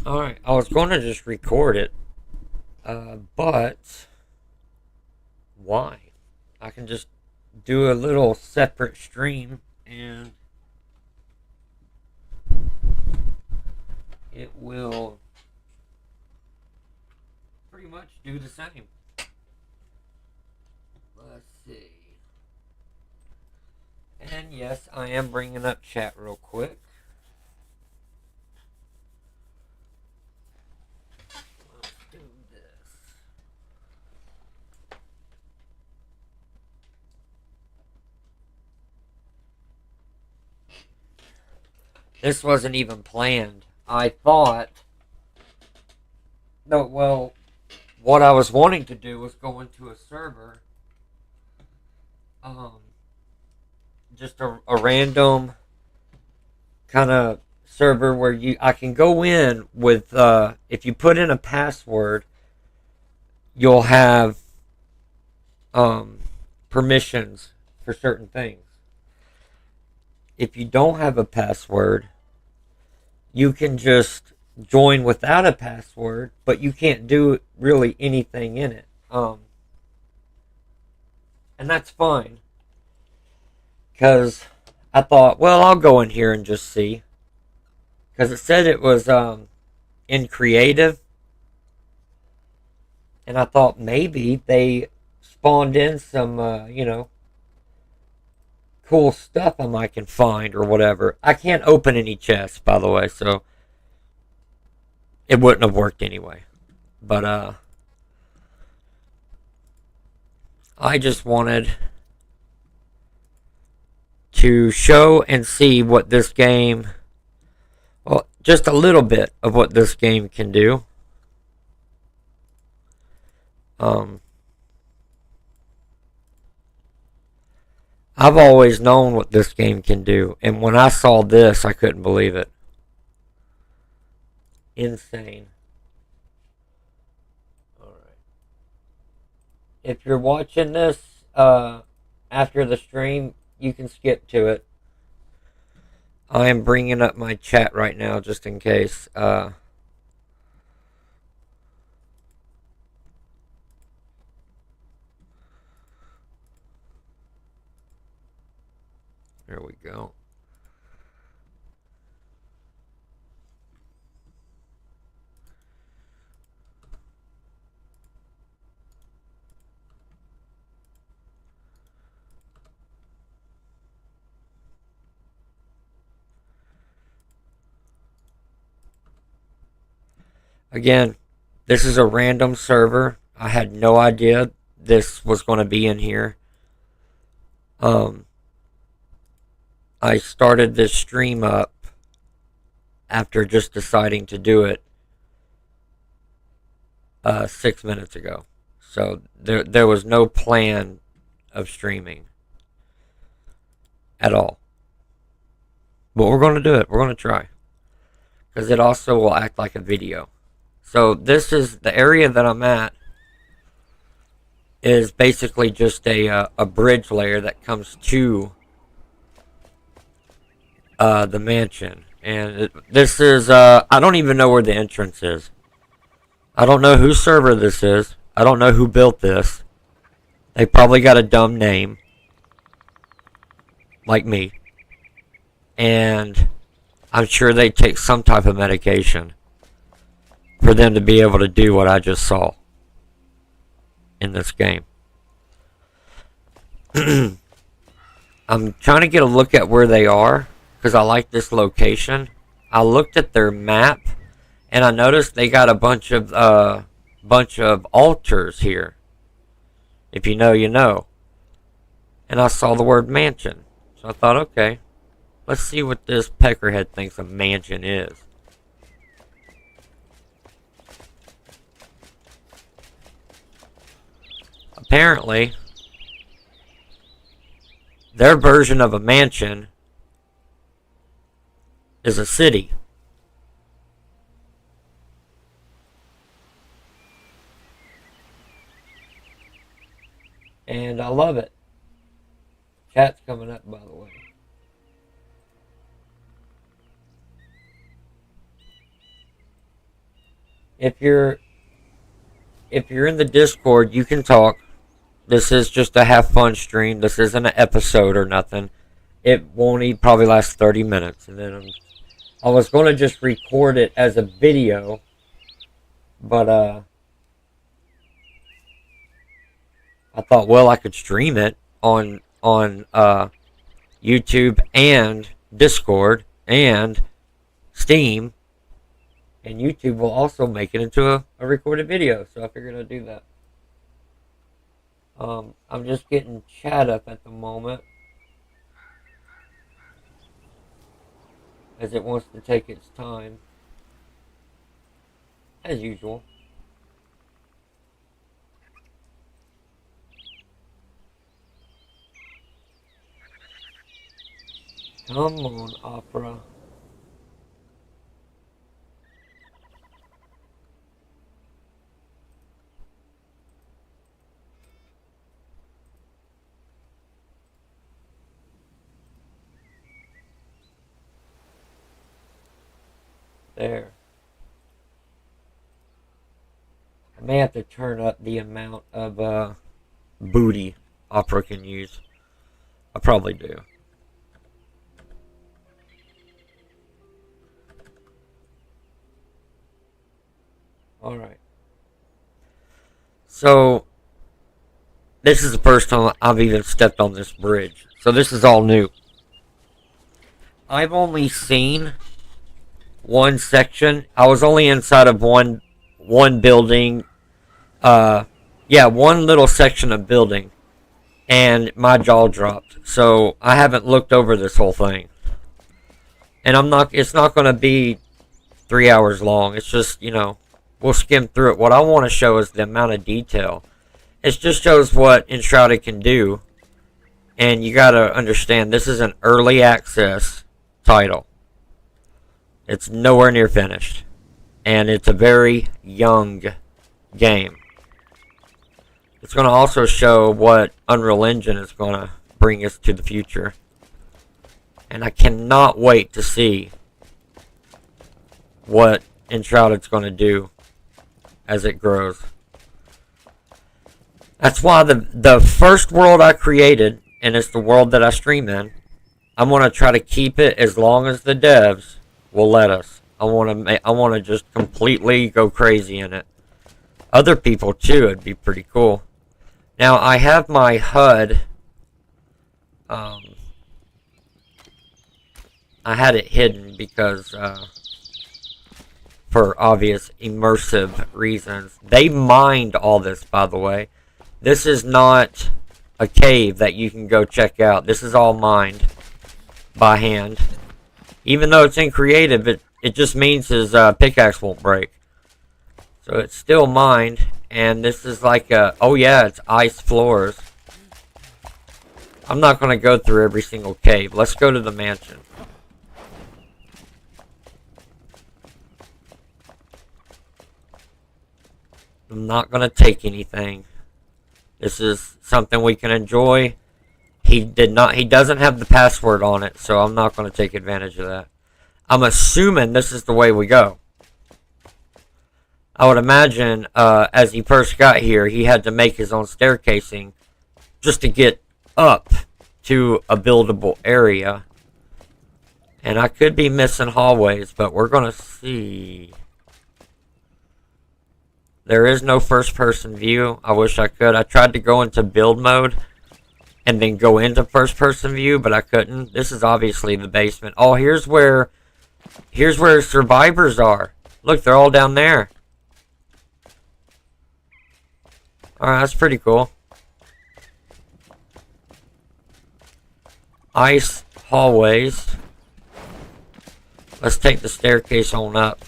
Alright, I was going to just record it, but why? I can just do a little separate stream and it will pretty much do the same. Let's see. And yes, I am bringing up chat real quick. Let's do this. This wasn't even planned. I thought, no, well, what I was wanting to do was go into a server, um, just a random kind of server where I can go in with, if you put in a password, you'll have permissions for certain things. If you don't have a password, you can just join without a password, but you can't do really anything in it. And that's fine. Because I thought, well, I'll go in here and just see. Because it said it was in creative. And I thought maybe they spawned in some, cool stuff I might can find or whatever. I can't open any chests, by the way, so it wouldn't have worked anyway. But I just wanted to show and see what this game, well, just a little bit of what this game can do. I've always known what this game can do, and when I saw this, I couldn't believe it. Insane. Alright. If you're watching this after the stream, you can skip to it. I am bringing up my chat right now just in case. There we go. Again, this is a random server. I had no idea this was going to be in here. I started this stream up after just deciding to do it 6 minutes ago. So there was no plan of streaming at all. But we're going to do it. We're going to try. Because it also will act like a video. So this is the area that I'm at is basically just a bridge layer that comes to the mansion. And this is, I don't even know where the entrance is. I don't know whose server this is. I don't know who built this. They probably got a dumb name. Like me. And I'm sure they take some type of medication for them to be able to do what I just saw in this game. I'm trying to get a look at where they are because I like this location. I looked at their map and I noticed they got a bunch of altars here. If you know, you know. And I saw the word mansion. So I thought, okay, let's see what this peckerhead thinks a mansion is. Apparently, their version of a mansion is a city. And I love it. Chat's coming up, by the way. If you're in the Discord, you can talk. This is just a have fun stream. This isn't an episode or nothing. It won't even probably last 30 minutes, and then I was going to just record it as a video, but I thought, well, I could stream it on YouTube and Discord and Steam, and YouTube will also make it into a recorded video. So I figured I'd do that. I'm just getting chat up at the moment, as it wants to take its time, as usual. Come on, Opera. There. I may have to turn up the amount of booty Opera can use. I probably do. Alright. So, this is the first time I've even stepped on this bridge. So this is all new. I've only seen one section. I was only inside of one building. One little section of building. And my jaw dropped. So I haven't looked over this whole thing. And it's not going to be 3 hours long. It's just, we'll skim through it. What I want to show is the amount of detail. It just shows what Enshrouded can do. And you got to understand, this is an early access title. It's nowhere near finished. And it's a very young game. It's going to also show what Unreal Engine is going to bring us to the future. And I cannot wait to see what Enshrouded's going to do as it grows. That's why the first world I created, and it's the world that I stream in, I'm going to try to keep it as long as the devs will let us. I want to just completely go crazy in it. Other people too, it'd be pretty cool. Now I have my HUD. I had it hidden because for obvious immersive reasons. They mined all this, by the way. This is not a cave that you can go check out. This is all mined by hand. Even though it's in creative, it just means his pickaxe won't break. So it's still mined, and this is like it's ice floors. I'm not going to go through every single cave. Let's go to the mansion. I'm not going to take anything. This is something we can enjoy. He doesn't have the password on it, so I'm not going to take advantage of that. I'm assuming this is the way we go. I would imagine, as he first got here, he had to make his own staircasing just to get up to a buildable area. And I could be missing hallways, but we're going to see. There is no first-person view. I wish I could. I tried to go into build mode and then go into first-person view, but I couldn't. This is obviously the basement. Oh, here's where survivors are. Look, they're all down there. Alright, that's pretty cool. Ice hallways. Let's take the staircase on up.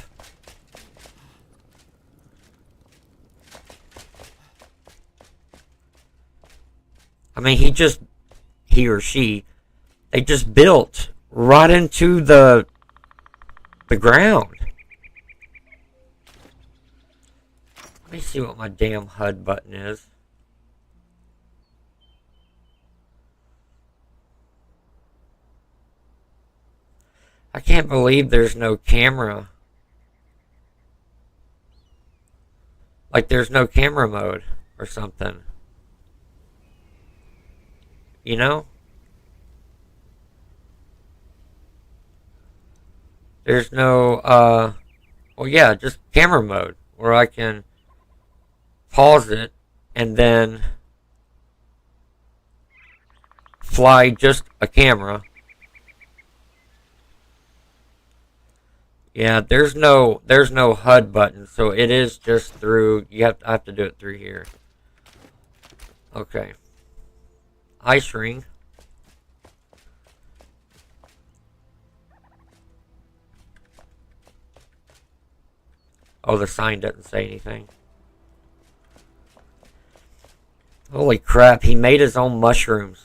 I mean, he or she, they just built right into the ground. Let me see what my damn HUD button is. I can't believe there's no camera. Like there's no camera mode or something. You know? There's no, well, yeah, just camera mode where I can pause it and then fly just a camera. Yeah, there's no HUD button, so it is just through. I have to do it through here. Okay. Ice ring. Oh, the sign doesn't say anything. Holy crap, he made his own mushrooms.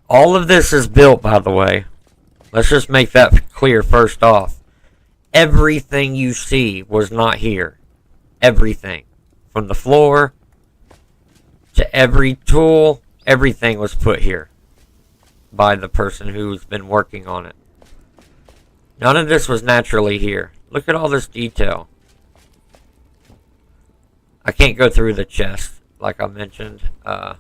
All of this is built, by the way. Let's just make that clear first off. Everything you see was not here. Everything. From the floor to every tool, everything was put here by the person who's been working on it. None of this was naturally here. Look at all this detail. I can't go through the chest, like I mentioned. Oh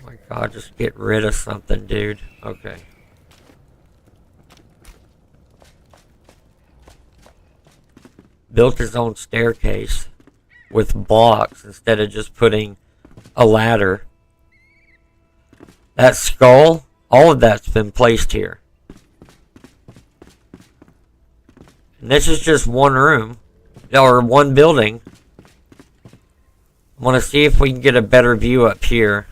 my god, just get rid of something, dude. Okay. Built his own staircase with blocks instead of just putting a ladder. That skull, all of that's been placed here. And this is just one room, or one building. I want to see if we can get a better view up here.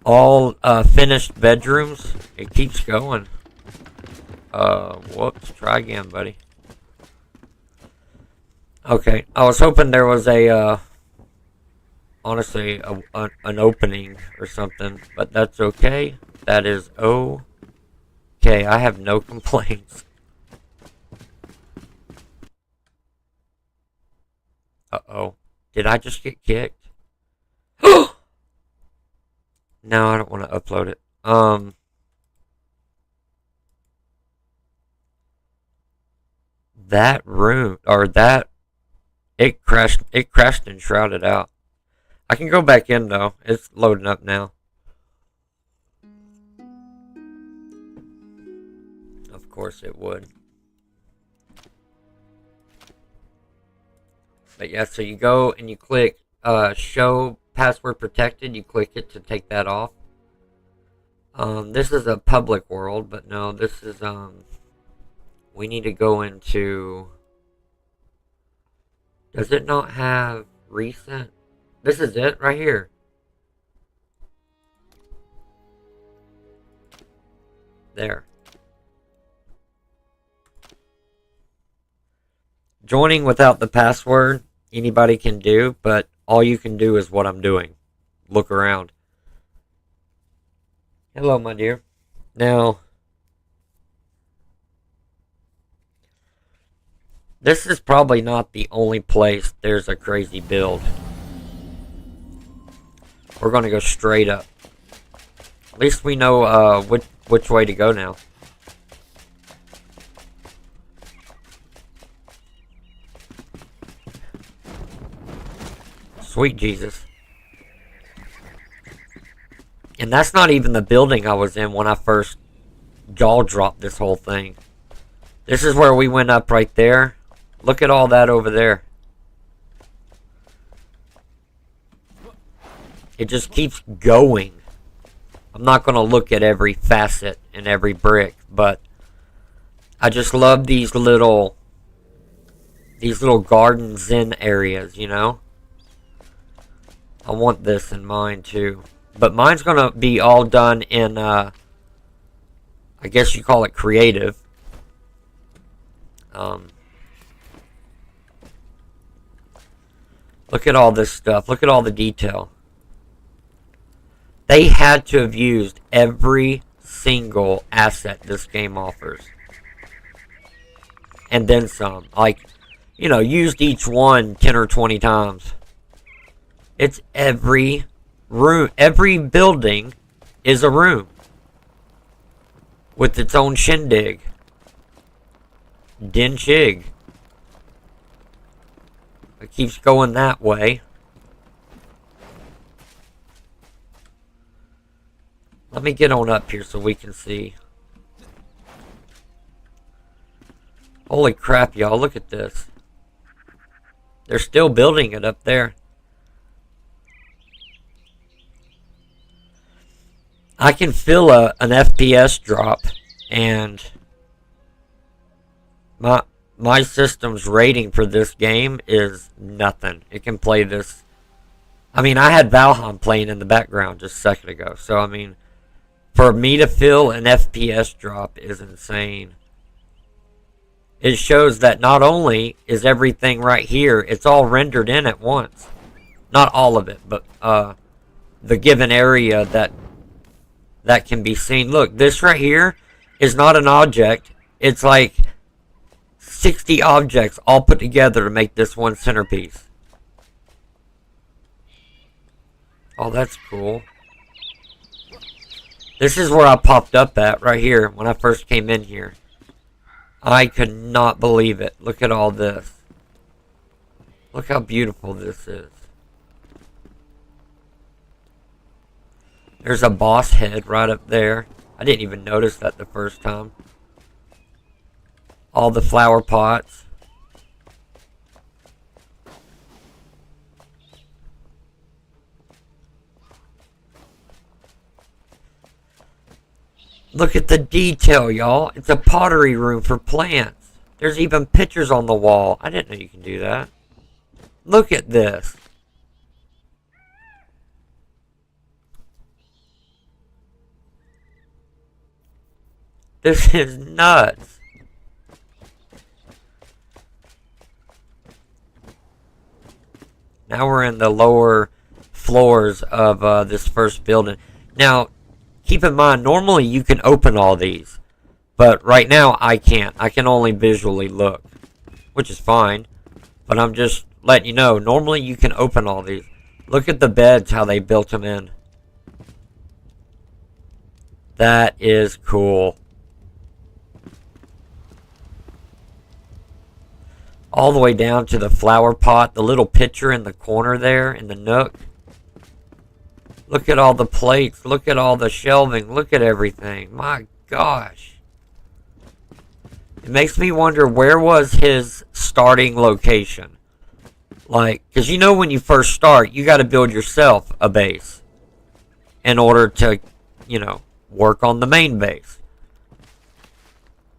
All finished bedrooms. It keeps going. Whoops. Try again, buddy. Okay. I was hoping there was honestly, an opening or something. But that's okay. That is okay. I have no complaints. Uh-oh. Did I just get kicked? No, I don't want to upload it. That room, or that, it crashed Enshrouded out. I can go back in though. It's loading up now. Of course it would. But yeah, so you go and you click show password protected. You click it to take that off. This is a public world, but no, this is we need to go into. Does it not have recent? This is it right here. There. Joining without the password, anybody can do, but all you can do is what I'm doing. Look around. Hello, my dear. Now, this is probably not the only place there's a crazy build. We're going to go straight up. At least we know which way to go now. Sweet Jesus. And that's not even the building I was in when I first jaw dropped this whole thing. This is where we went up right there. Look at all that over there. It just keeps going. I'm not going to look at every facet and every brick, but I just love these little garden zen areas, you know? I want this in mine too. But mine's going to be all done in, I guess you call it creative. Look at all this stuff. Look at all the detail. They had to have used every single asset this game offers. And then some. Like, you know, used each one 10 or 20 times. It's every room. Every building is a room. With its own shindig. Din Shig. It keeps going that way. Let me get on up here so we can see. Holy crap, y'all. Look at this. They're still building it up there. I can feel an FPS drop. And my system's rating for this game is nothing. It can play this. I mean, I had Valheim playing in the background just a second ago. So, I mean, for me to feel an FPS drop is insane. It shows that not only is everything right here, it's all rendered in at once. Not all of it, but the given area that can be seen. Look, this right here is not an object. It's like 60 objects all put together to make this one centerpiece. Oh, that's cool. This is where I popped up at, right here, when I first came in here. I could not believe it. Look at all this. Look how beautiful this is. There's a boss head right up there. I didn't even notice that the first time. All the flower pots. Look at the detail, y'all. It's a pottery room for plants. There's even pictures on the wall. I didn't know you can do that. Look at this. This is nuts. Now we're in the lower floors of this first building. Now, keep in mind, normally you can open all these. But right now, I can't. I can only visually look. Which is fine. But I'm just letting you know, normally you can open all these. Look at the beds, how they built them in. That is cool. All the way down to the flower pot, the little pitcher in the corner there, in the nook. Look at all the plates. Look at all the shelving. Look at everything. My gosh. It makes me wonder, where was his starting location? Like, because you know when you first start, you got to build yourself a base. In order to, you know, work on the main base.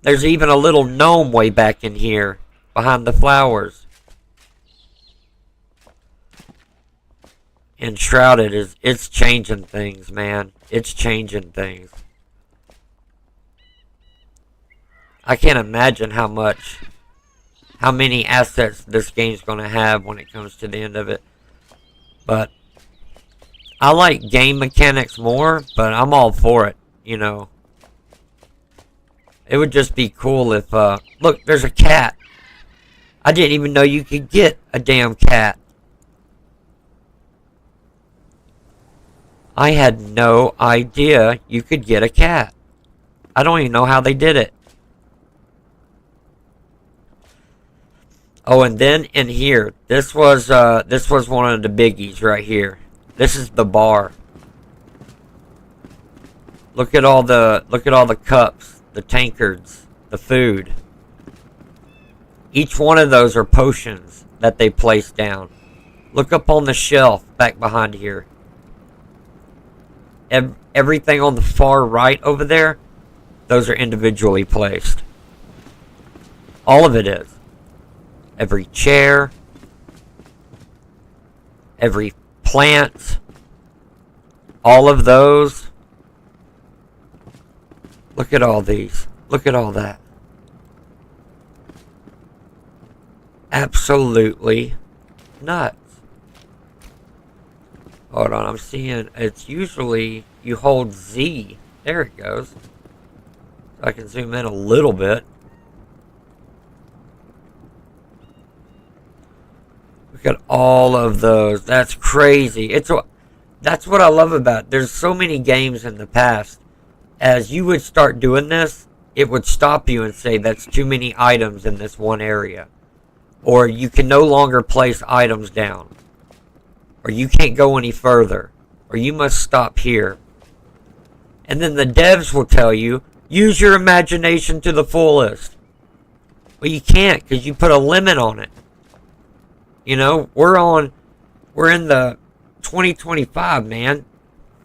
There's even a little gnome way back in here. Behind the flowers. Enshrouded it's changing things, man. It's changing things. I can't imagine how many assets this game's gonna have when it comes to the end of it. But I like game mechanics more, but I'm all for it, you know. It would just be cool if look, there's a cat. I didn't even know you could get a damn cat. I had no idea you could get a cat. I don't even know how they did it. Oh, and then in here, this was one of the biggies right here. This is the bar. Look at all the cups, the tankards, the food. Each one of those are potions that they place down. Look up on the shelf back behind here. Everything on the far right over there, those are individually placed. All of it is. Every chair, every plant, all of those. Look at all these. Look at all that. absolutely nuts. Hold on, I'm seeing it's usually you hold Z. There it goes. So I can zoom in a little bit. Look at all of those. That's crazy. That's what I love about it. There's so many games in the past. As you would start doing this, it would stop you and say that's too many items in this one area. Or you can no longer place items down. Or you can't go any further. Or you must stop here. And then the devs will tell you, use your imagination to the fullest. Well, you can't because you put a limit on it. You know, we're in the 2025, man.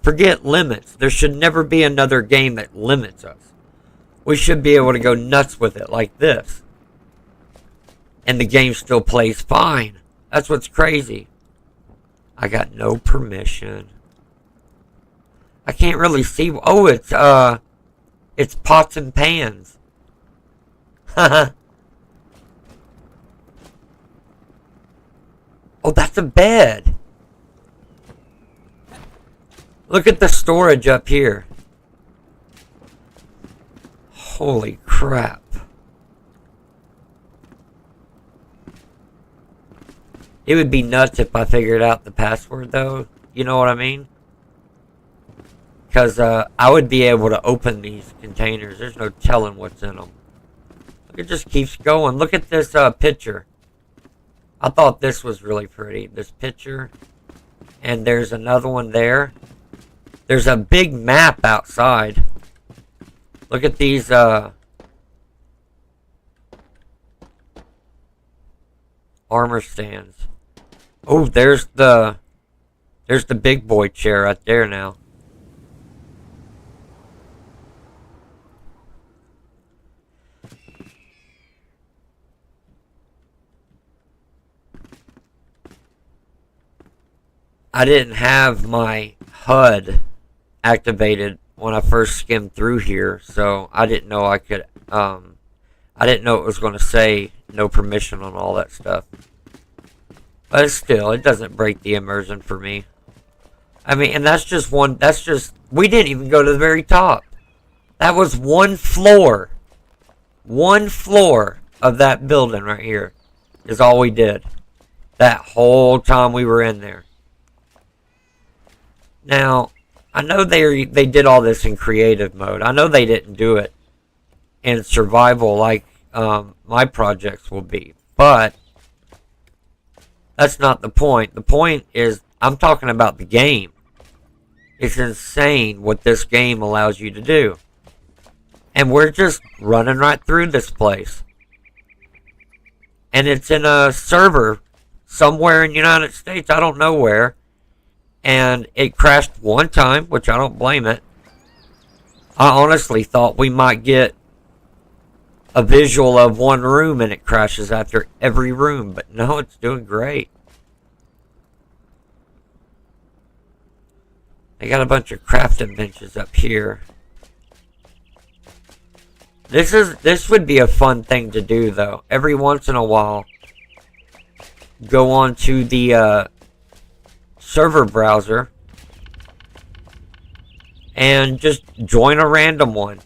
Forget limits. There should never be another game that limits us. We should be able to go nuts with it like this. And the game still plays fine. That's what's crazy. I got no permission. I can't really see. Oh, it's pots and pans. Haha. Oh, that's a bed. Look at the storage up here. Holy crap. It would be nuts if I figured out the password, though. You know what I mean? Because I would be able to open these containers. There's no telling what's in them. Look, it just keeps going. Look at this picture. I thought this was really pretty. This picture. And there's another one there. There's a big map outside. Look at these armor stands. Oh, there's the big boy chair right there now. I didn't have my HUD activated when I first skimmed through here, so I didn't know I could, I didn't know it was going to say no permission on all that stuff. But still, it doesn't break the immersion for me. I mean, and we didn't even go to the very top. That was one floor. One floor of that building right here is all we did. That whole time we were in there. Now, I know they did all this in creative mode. I know they didn't do it in survival like my projects will be. But that's not the point. The point is, I'm talking about the game. It's insane what this game allows you to do. And we're just running right through this place. And it's in a server somewhere in the United States. I don't know where. And it crashed one time, which I don't blame it. I honestly thought we might get a visual of one room and it crashes after every room. But no, it's doing great. They got a bunch of crafting benches up here. This would be a fun thing to do, though. Every once in a while, go on to the server browser and just join a random one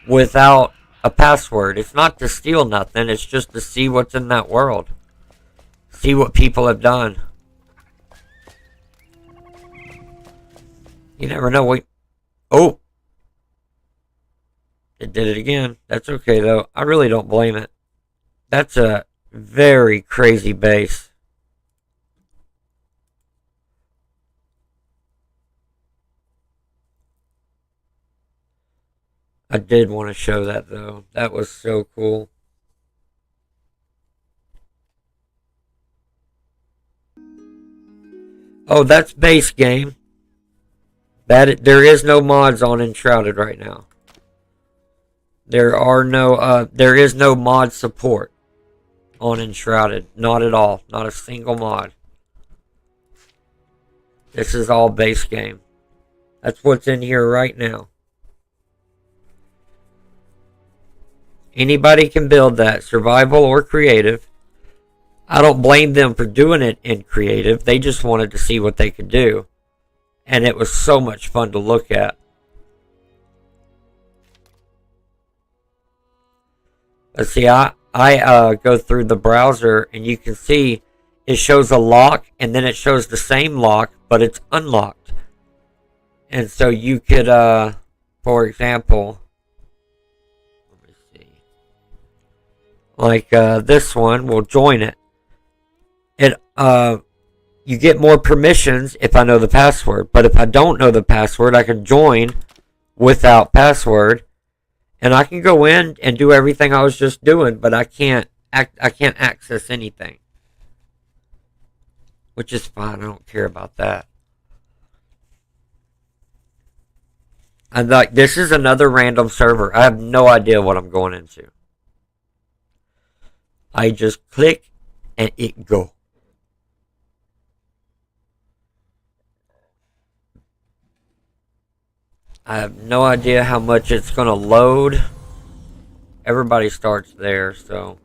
without a password. It's not to steal nothing. It's just to see what's in that world. See what people have done. You never know. Oh! It did it again. That's okay, though. I really don't blame it. That's a very crazy base. I did want to show that, though. That was so cool. Oh, that's base game. There is no mods on Enshrouded right now. There is no mod support on Enshrouded. Not at all. Not a single mod. This is all base game. That's what's in here right now. Anybody can build that, survival or creative. I don't blame them for doing it in creative. They just wanted to see what they could do. And it was so much fun to look at. Let's see, I go through the browser and you can see it shows a lock and then it shows the same lock, but it's unlocked. And so you could, for example, let me see, like this one, we'll join it. You get more permissions if I know the password, but if I don't know the password, I can join without password, and I can go in and do everything I was just doing, but I can't access anything, which is fine. I don't care about that. I'm like, this is another random server. I have no idea what I'm going into. I just click and it go. I have no idea how much it's going to load. Everybody starts there, so.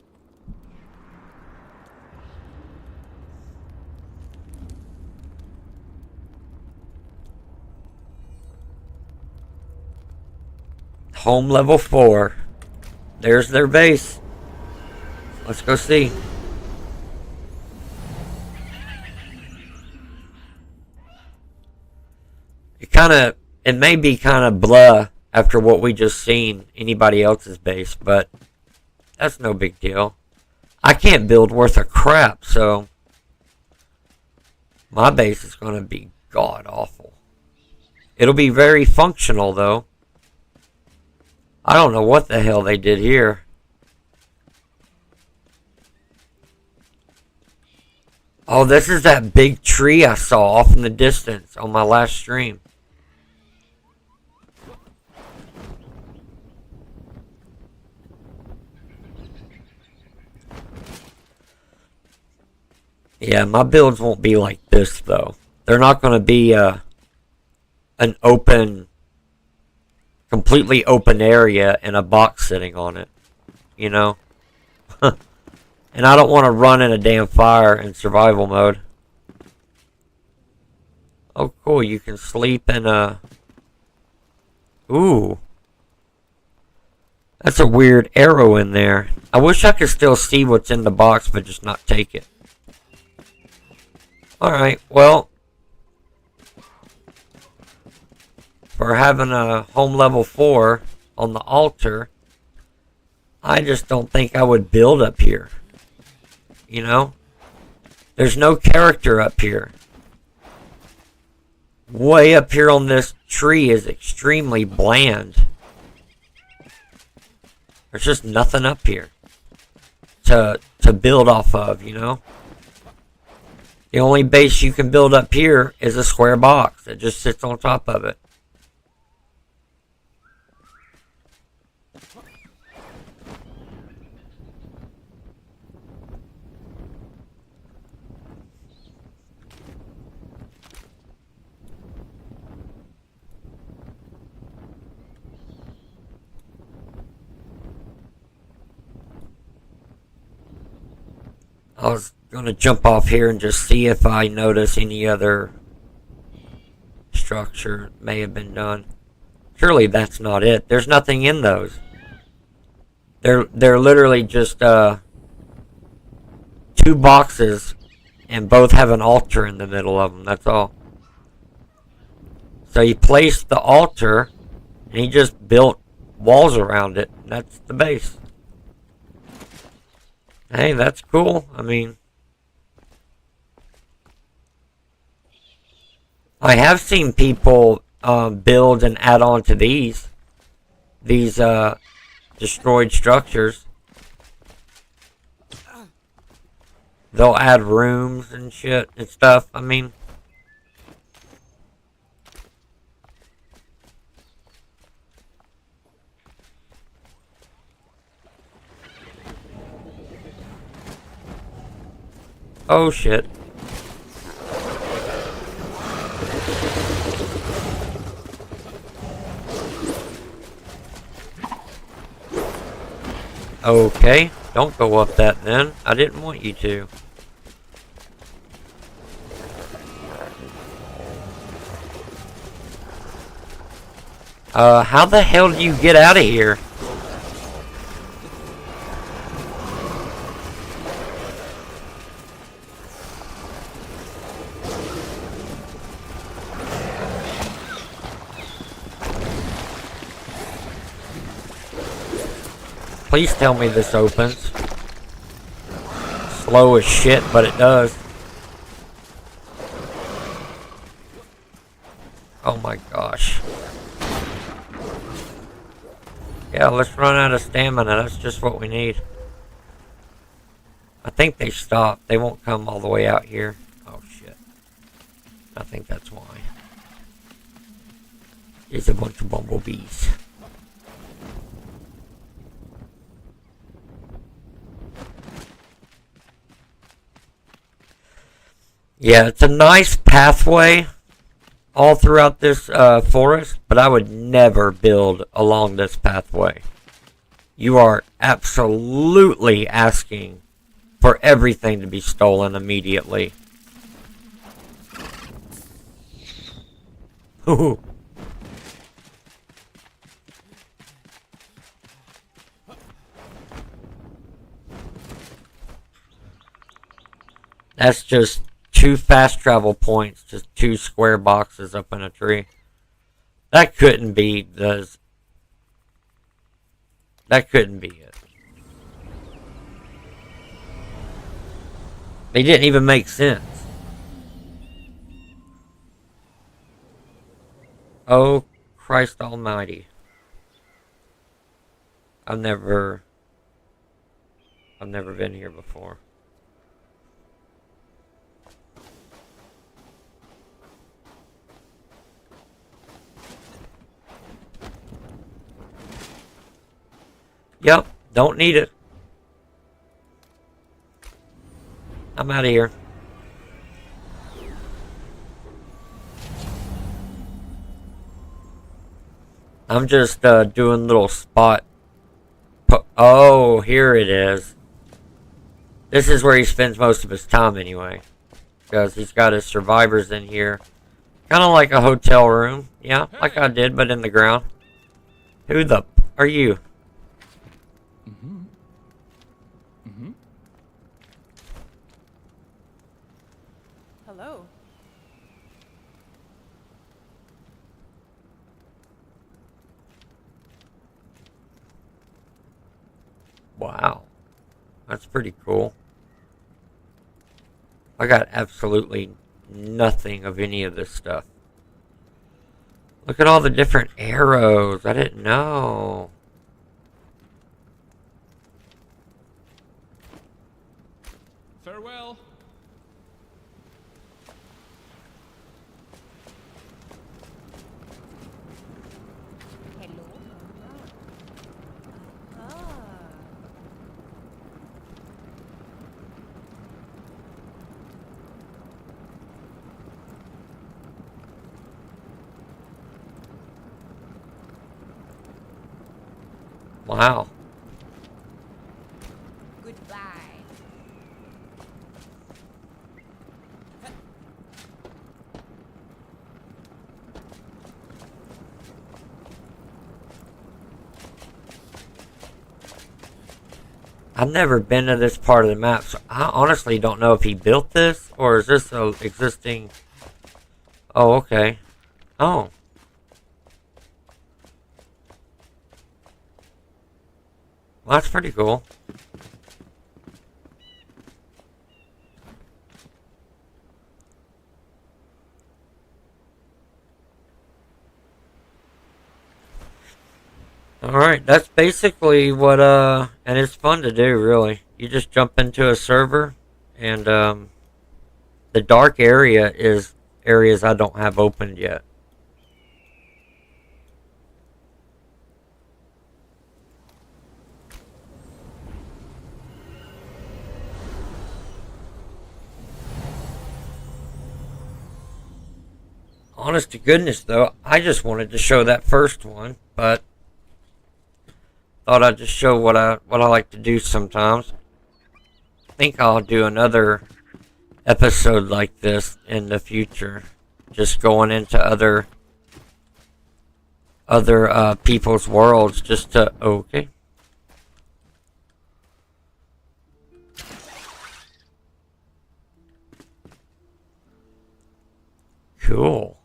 Home level 4. There's their base. Let's go see. It may be kind of blah after what we just seen anybody else's base, but that's no big deal. I can't build worth a crap, so my base is going to be god awful. It'll be very functional though. I don't know what the hell they did here. Oh, this is that big tree I saw off in the distance on my last stream. Yeah, my builds won't be like this, though. They're not going to be an open, completely open area and a box sitting on it, you know? And I don't want to run in a damn fire in survival mode. Oh, cool, you can sleep in a... Ooh. That's a weird arrow in there. I wish I could still see what's in the box, but just not take it. Alright, well, for having a home level 4 on the altar, I just don't think I would build up here. You know? There's no character up here. Way up here on this tree is extremely bland. There's just nothing up here to build off of, you know? The only base you can build up here is a square box that just sits on top of it. I was going to jump off here and just see if I notice any other structure may have been done. Surely that's not it. There's nothing in those. They're literally just 2 boxes and both have an altar in the middle of them. That's all. So he placed the altar and he just built walls around it. That's the base. Hey, that's cool. I mean, I have seen people build and add on to these destroyed structures. They'll add rooms and shit and stuff. I mean, oh shit. Okay, don't go up that then. I didn't want you to. How the hell do you get out of here? Please tell me this opens. Slow as shit, but it does. Oh my gosh. Yeah, let's run out of stamina. That's just what we need. I think they stopped. They won't come all the way out here. Oh shit. I think that's why. There's a bunch of bumblebees. Yeah, it's a nice pathway all throughout this forest, but I would never build along this pathway. You are absolutely asking for everything to be stolen immediately. Ooh. That's just 2 fast travel points, just 2 square boxes up in a tree. That couldn't be the... That couldn't be it. They didn't even make sense. Oh, Christ almighty. I've never been here before. Yep, don't need it. I'm out of here. I'm just doing little spot. Oh, here it is. This is where he spends most of his time anyway. Because he's got his survivors in here. Kind of like a hotel room. Yeah, like I did, but in the ground. Who the... are you? Hello. Wow. That's pretty cool. I got absolutely nothing of any of this stuff. Look at all the different arrows. I didn't know. Farewell. Hello. Wow. Goodbye. I've never been to this part of the map, so I honestly don't know if he built this, or is this a existing... Oh, okay. Oh. Well, that's pretty cool. Alright, that's basically what, and it's fun to do, really. You just jump into a server, and, the dark area is areas I don't have opened yet. Honest to goodness, though, I just wanted to show that first one, but thought I'd just show what I like to do sometimes. I think I'll do another episode like this in the future, just going into other people's worlds, just to okay. Cool.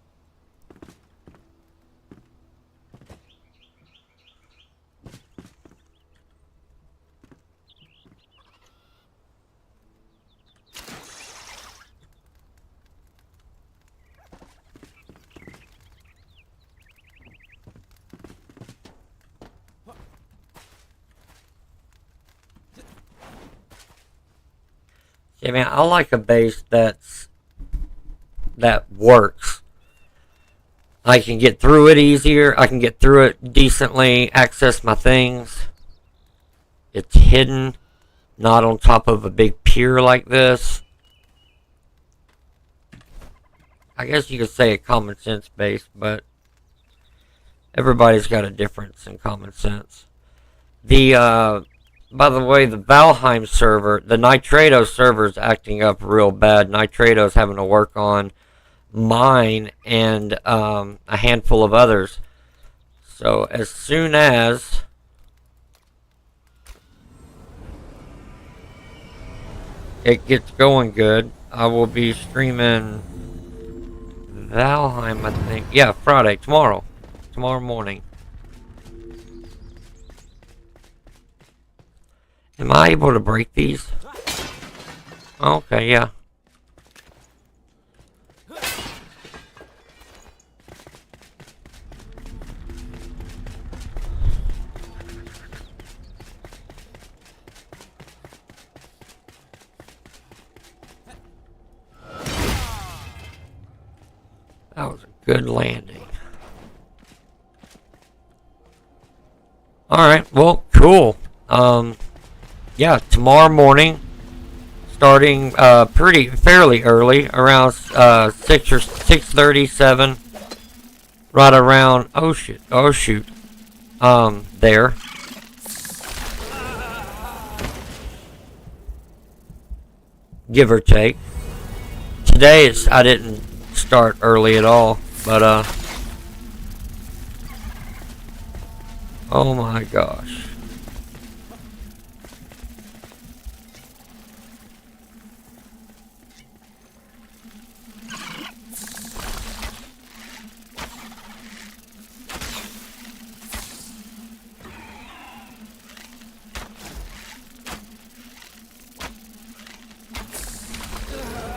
Yeah, man, I like a base that works. I can get through it easier. I can get through it decently, access my things. It's hidden, not on top of a big pier like this. I guess you could say a common sense base, but everybody's got a difference in common sense. By the way, the Valheim server, the Nighturz server is acting up real bad. Nighturz having to work on mine and a handful of others. So as soon as it gets going good, I will be streaming Valheim, I think. Yeah, Friday, tomorrow morning. Am I able to break these? Okay, yeah. That was a good landing. Alright, well, cool. Yeah, tomorrow morning, starting fairly early, around 6 or 6:37, right around, oh shoot, there. Give or take. Today I didn't start early at all, but oh my gosh.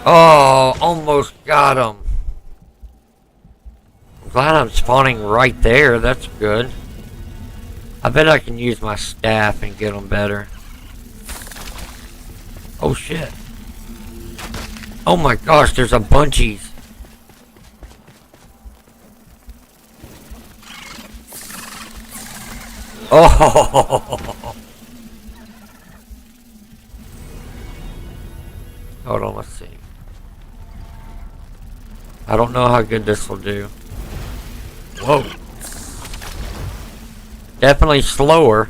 Oh, almost got him. I'm glad I'm spawning right there. That's good. I bet I can use my staff and get them better. Oh shit. Oh my gosh, there's a bunchies. Oh. Hold on, let's see. I don't know how good this will do. Whoa. Definitely slower.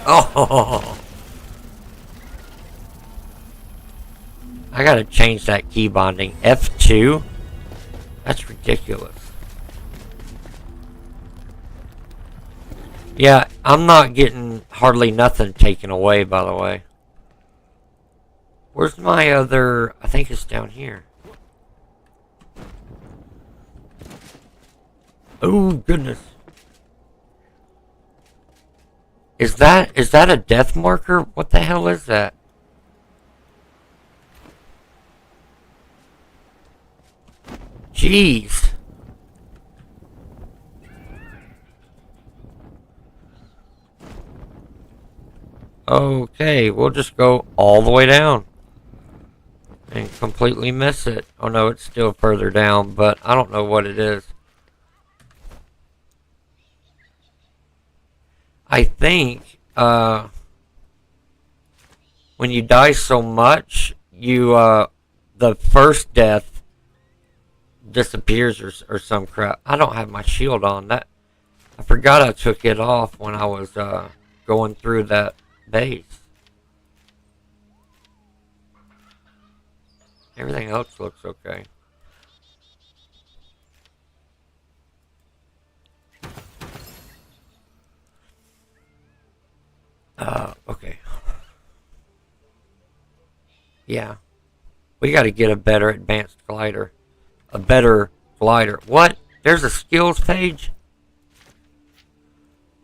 Oh. I gotta change that key bonding. F2? That's ridiculous. Yeah, I'm not getting hardly nothing taken away, by the way. Where's my other... I think it's down here. Oh, goodness. Is that a death marker? What the hell is that? Jeez. Okay, we'll just go all the way down. And completely miss it. Oh no, it's still further down, but I don't know what it is. I think when you die so much, you the first death disappears or some crap. I don't have my shield on. That I forgot I took it off when I was going through that base. Everything else looks okay. Okay. Yeah. We gotta get a better advanced glider. A better glider. What? There's a skills page?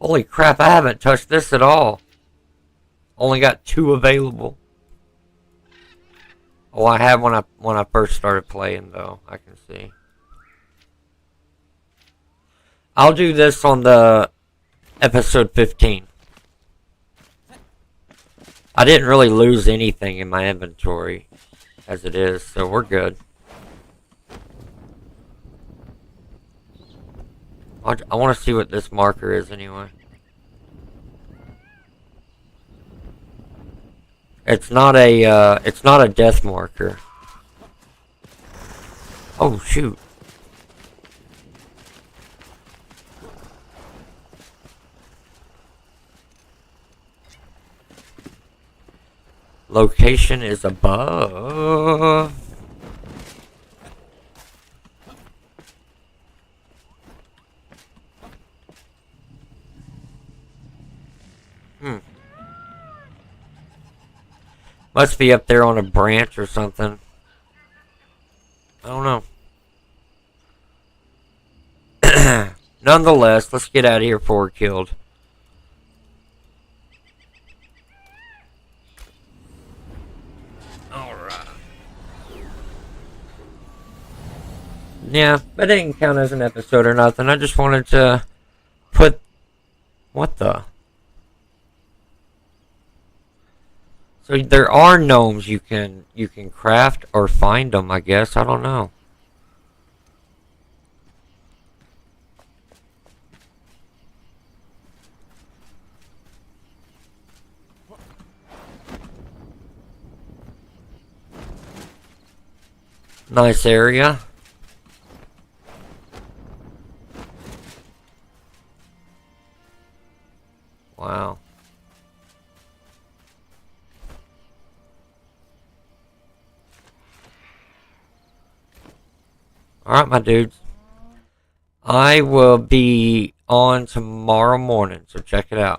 Holy crap, I haven't touched this at all. Only got 2 available. Oh, I had when I first started playing though, I can see. I'll do this on the episode 15. I didn't really lose anything in my inventory as it is, so we're good. I want to see what this marker is anyway. It's not a death marker. Oh shoot. Location is above. Must be up there on a branch or something. I don't know. Nonetheless, let's get out of here before we're killed. Alright. Yeah, that didn't count as an episode or nothing. I just wanted to put... What the... So there are gnomes you can craft or find them, I guess. I don't know. Nice area. Wow. Alright, my dudes. I will be on tomorrow morning, so check it out.